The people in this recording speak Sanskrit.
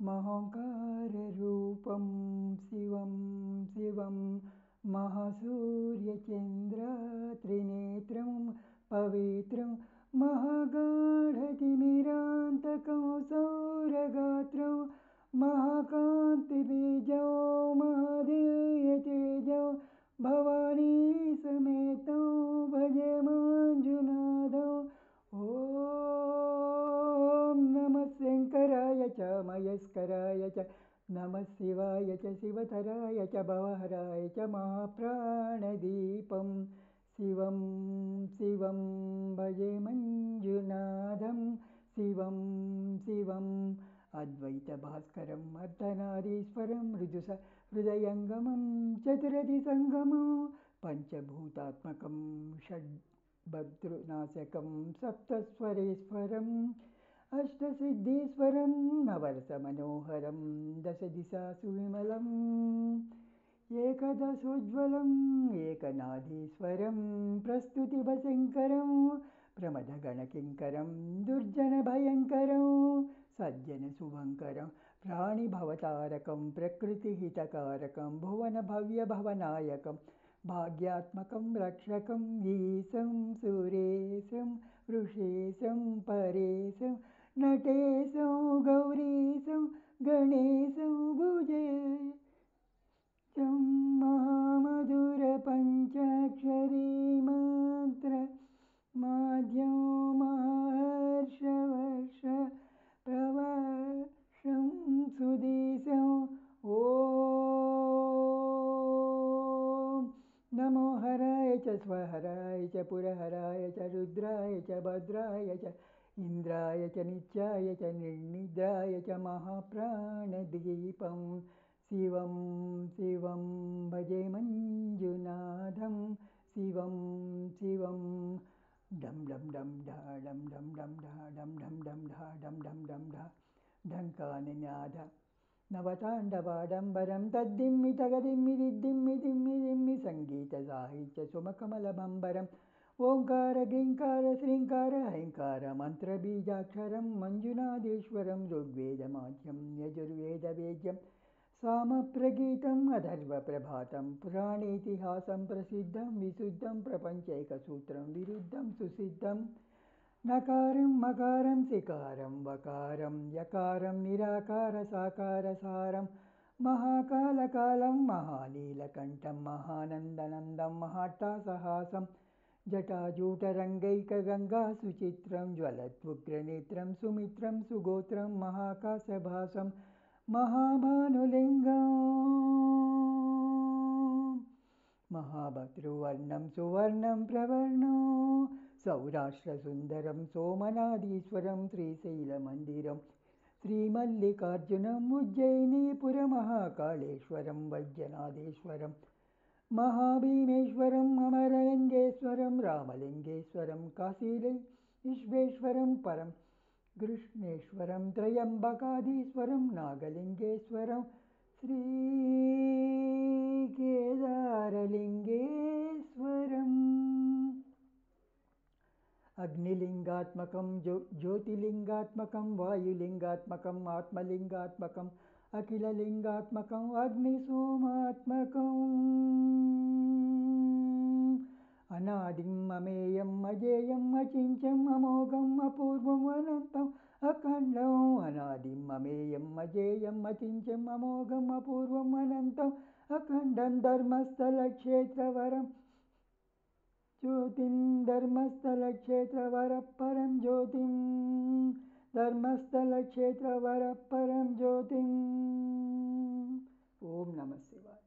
महाकाररूपं शिवं शिवं महासूर्यचन्द्रत्रिनेत्रं पवित्रं महागाढतिमिरान्तकं सौरगात्रं महाकान्तिबीजौ महादेयतेजौ भवानी समेतौ भजे मंजुनाथौ। ॐ नमः शङ्कराय च महेश्वराय च नमः शिवाय च शिवतराय च भवहराय च महाप्राणदीपं शिवं शिवं भजे मंजुनाथं शिवं शिवम् अद्वैतभास्करम् अर्धनारीश्वरं हृदयङ्गमं चतुरधिसङ्गमं पञ्चभूतात्मकं षड्भद्रनाशकं सप्तस्वरेश्वरम् अष्टसिद्धीश्वरं नवरसमनोहरं दशदिशासुविमलम् एकदशोज्ज्वलम् एकनाथीश्वरं प्रस्तुतिभयङ्करं प्रमदगणकिङ्करं दुर्जनभयङ्करं सज्जनशुभङ्करं प्राणिभवतारकं प्रकृतिहितकारकं भुवनभव्यभवनायकं भाग्यात्मकं रक्षकं ईशं सुरेशं वृषेशं परेशं नटेशं गौरीशं गणेशं भुजेशं महामधुरपञ्चाक्षरी मन्त्र माध्यं महर्षवर्ष प्रवर्षं सुदीशं। ॐ नमो हराय च स्वहराय च पुरहराय च रुद्राय च भद्राय च इन्द्राय च नित्याय च निर्निद्राय च महाप्राणदीपं शिवं शिवं भजे मंजुनाथं शिवं शिवं डम डम डम डा डम डम डम डा डम डम डम डा डम डम डम डा ढङ्कानिनाद नवताण्डवाडम्बरं तद्दिम्मि तगदिम्मि दिद्दिम्मि दिम्मि दिम्मि सङ्गीतसाहित्य सुमकमलबम्बरम् ओङ्कार गिङ्कार श्रीङ्कार हैङ्कार मन्त्रबीजाक्षरं मञ्जुनाथेश्वरं ऋग्वेदमाद्यं यजुर्वेदवेद्यं सामप्रगीतम् अथर्वप्रभातं पुराणेतिहासं प्रसिद्धं विशुद्धं प्रपञ्चैकसूत्रं विरुद्धं सुसिद्धं नकारं मकारं सिकारं वकारं यकारं निराकार साकारसारं महाकालकालं महानीलकण्ठं महानन्दनन्दं महाट्टासहासं जटाजूटरङ्गैकगङ्गासुचित्रं ज्वलद्वुग्रनेत्रं सुमित्रं सुगोत्रं महाकाशभासं महाभानुलिङ्गं महाभद्रवर्णं सुवर्णं प्रवर्णं सौराष्ट्रसुन्दरं सोमनाथीश्वरं श्रीशैलमन्दिरं श्रीमल्लिकार्जुनम् उज्जयिनीपुरमहाकालेश्वरं वैद्यनाथेश्वरं महाभीमेश्वरम् अमरलिङ्गेश्वरं रामलिङ्गेश्वरं काशीविश्वेश्वरं परं कृष्णेश्वरं त्र्यम्बकाधीश्वरं नागलिङ्गेश्वरं श्रीकेदारलिङ्गेश्वरम् अग्निलिङ्गात्मकं ज्योतिलिङ्गात्मकं वायुलिङ्गात्मकम् आत्मलिङ्गात्मकम् अखिललिङ्गात्मकम् अग्निसोमात्मकम् अनादिम् अमेयम् अजेयम् अचिन्त्यम् अमोघम् अपूर्वम् अनन्तम् अखण्डम् अनादिम् अमेयम् अजेयम् अचिन्त्यम् अमोघम् अपूर्वम् अनन्तम् अखण्डं धर्मस्थलक्षेत्रवरं ज्योतिं धर्मस्थलक्षेत्रवरः परं ज्योतिं धर्मस्थलक्षेत्रवरः परं ज्योतिम्। ओम नमः शिवाय।